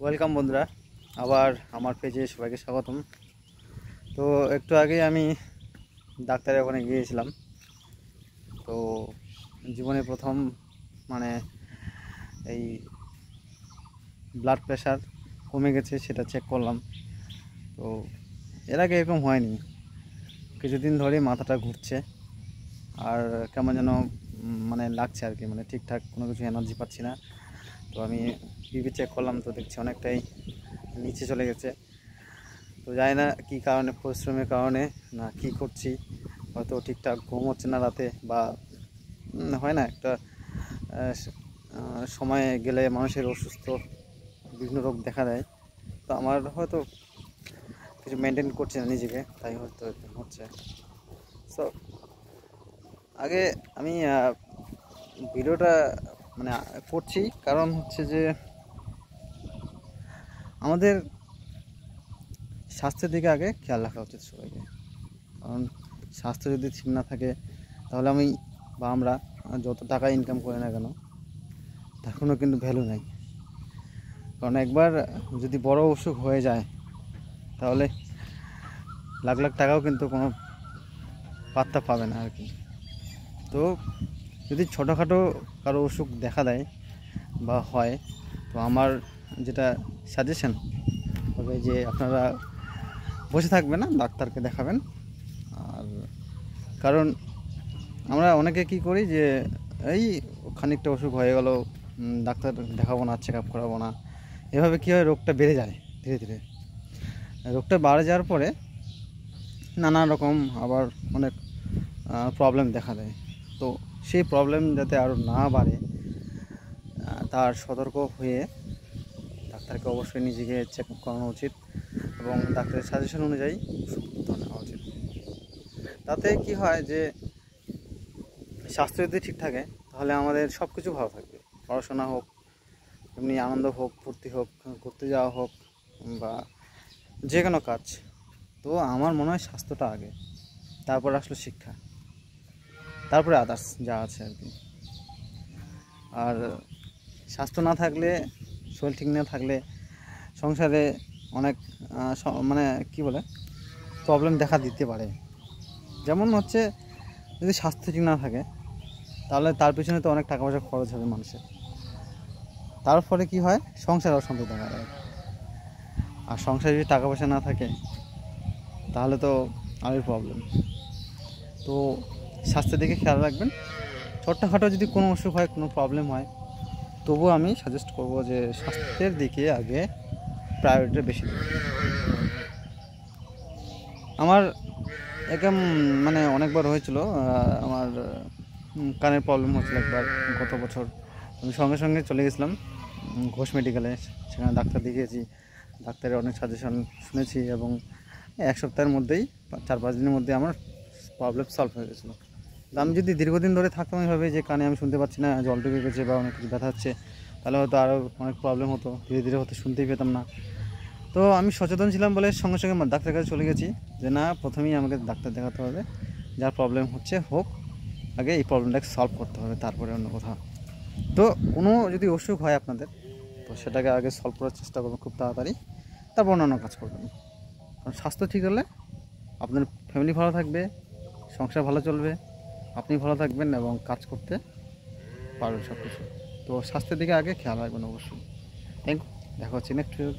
Welcome বন্ধুরা, আবার আমার পেজে সবাইকে স্বাগতম। তো একটু আগে আমি ডাক্তারের ওখানে গিয়েছিলাম। তো জীবনে প্রথম মানে এই ব্লাড প্রেশার কমে গেছে সেটা চেক করলাম। তো এর আগে এরকম হয়নি, কিছুদিন ধরে মাথাটা ঘুরছে আর কেমন যেন মানে লাগছে আর কি, মানে ঠিকঠাক কোনো কিছু এনার্জি পাচ্ছি না। তো আমি বিপি চেক করলাম, তো দেখছি অনেকটাই নিচে চলে গেছে। তো জানি না কী কারণে, পরিশ্রমের কারণে না কী করছি, হয়তো ঠিকঠাক ঘুম হচ্ছে না রাতে, বা হয় না একটা সময়ে গেলে মানুষের অসুস্থ বিভিন্ন রোগ দেখা দেয়। তো আমার হয়তো কিছু মেনটেন করছি না নিজেকে, তাই হয়তো এরকম হচ্ছে। সো আগে আমি ভিডিওটা মানে করছি কারণ হচ্ছে যে আমাদের স্বাস্থ্যের দিকে আগে খেয়াল রাখা উচিত সবাইকে। কারণ স্বাস্থ্য যদি ঠিক না থাকে তাহলে আমরা যত টাকা ইনকাম করি না কেন তার কোনো কিন্তু ভ্যালু নেই। কারণ একবার যদি বড় অসুখ হয়ে যায় তাহলে লাখ লাখ টাকাও কিন্তু কোনো পাত্তা পাবে না আর কি। তো যদি ছোটোখাটো কারো অসুখ দেখা দেয় বা হয়, তো আমার যেটা সাজেশন হবে যে আপনারা বসে থাকবেন না, ডাক্তারকে দেখাবেন। আর কারণ আমরা অনেকে কি করি যে এই খানিকটা অসুখ হয়ে গেল, ডাক্তার দেখাবো না, চেক আপ করাবো না, এভাবে কী হয়, রোগটা বেড়ে যায় ধীরে ধীরে। রোগটা বাড়ে যাওয়ার পরে নানা রকম আবার অনেক প্রবলেম দেখা দেয়। তো সেই প্রবলেম যাতে আরও না বাড়ে তার সতর্ক হয়ে ডাক্তারকে অবশ্যই নিজেকে চেক আপ করানো উচিত এবং ডাক্তারের সাজেশন অনুযায়ী ওষুধ নেওয়া উচিত। তাতে কি হয় যে স্বাস্থ্য যদি ঠিক থাকে তাহলে আমাদের সব কিছু ভালো থাকবে। পড়াশোনা হোক, এমনি আনন্দ হোক, ফুর্তি হোক, ঘুরতে যাওয়া হোক, বা যে কোনো কাজ। তো আমার মনে হয় স্বাস্থ্যটা আগে, তারপর আসলে শিক্ষা, তারপরে আদার্স যা আছে আর কি। আর স্বাস্থ্য না থাকলে, শরীর ঠিক না থাকলে সংসারে অনেক মানে কি বলে প্রবলেম দেখা দিতে পারে। যেমন হচ্ছে যদি স্বাস্থ্য ঠিক না থাকে তাহলে তার পিছনে তো অনেক টাকা পয়সা খরচ হবে মানুষের, তার ফলে কী হয়, সংসার অশান্তি দেখা দেয়। আর সংসারে যদি টাকা পয়সা না থাকে তাহলে তো আরও প্রবলেম। তো স্বাস্থ্যের দিকে খেয়াল রাখবেন। ছোট্টখাটো যদি কোনো অসুখ হয়, কোনো প্রবলেম হয়, তবুও আমি সাজেস্ট করবো যে স্বাস্থ্যের দিকে আগে প্রায়োরিটি বেশি দেবেন। আমার একদম মানে অনেকবার হয়েছিল, আমার কানের প্রবলেম হচ্ছিল একবার গত বছর। আমি সঙ্গে সঙ্গে চলে গেছিলাম ঘোষ মেডিকেলে, সেখানে ডাক্তার দেখিয়েছি, ডাক্তারের অনেক সাজেশন শুনেছি এবং এক সপ্তাহের মধ্যেই 4-5 দিনের মধ্যে আমার প্রবলেম সলভ হয়ে গেছিলো। আমি যদি দীর্ঘদিন ধরে থাকতাম এইভাবে যে কানে আমি শুনতে পাচ্ছি না, জল ঢুকে গেছে বা অনেক কিছু ব্যথা হচ্ছে, তাহলে হয়তো আরও অনেক প্রবলেম হতো, ধীরে ধীরে হয়তো শুনতেই পেতাম না। তো আমি সচেতন ছিলাম বলে সঙ্গে সঙ্গে ডাক্তারের কাছে চলে গেছি যে না, প্রথমেই আমাকে ডাক্তার দেখাতে হবে, যার প্রবলেম হচ্ছে হোক, আগে এই প্রবলেমটাকে সলভ করতে হবে, তারপরে অন্য কোথাও। তো কোনো যদি অসুখ হয় আপনাদের, তো সেটাকে আগে সলভ করার চেষ্টা করবেন খুব তাড়াতাড়ি, তারপর অন্যান্য কাজ করবেন। কারণ স্বাস্থ্য ঠিক হলে আপনার ফ্যামিলি ভালো থাকবে, সংসার ভালো চলবে, আপনি ভালো থাকবেন এবং কাজ করতে পারবেন সব কিছু। তো স্বাস্থ্যের দিকে আগে খেয়াল রাখবেন অবশ্যই। থ্যাংক ইউ, দেখা হচ্ছে নেক্সট ভিডিও।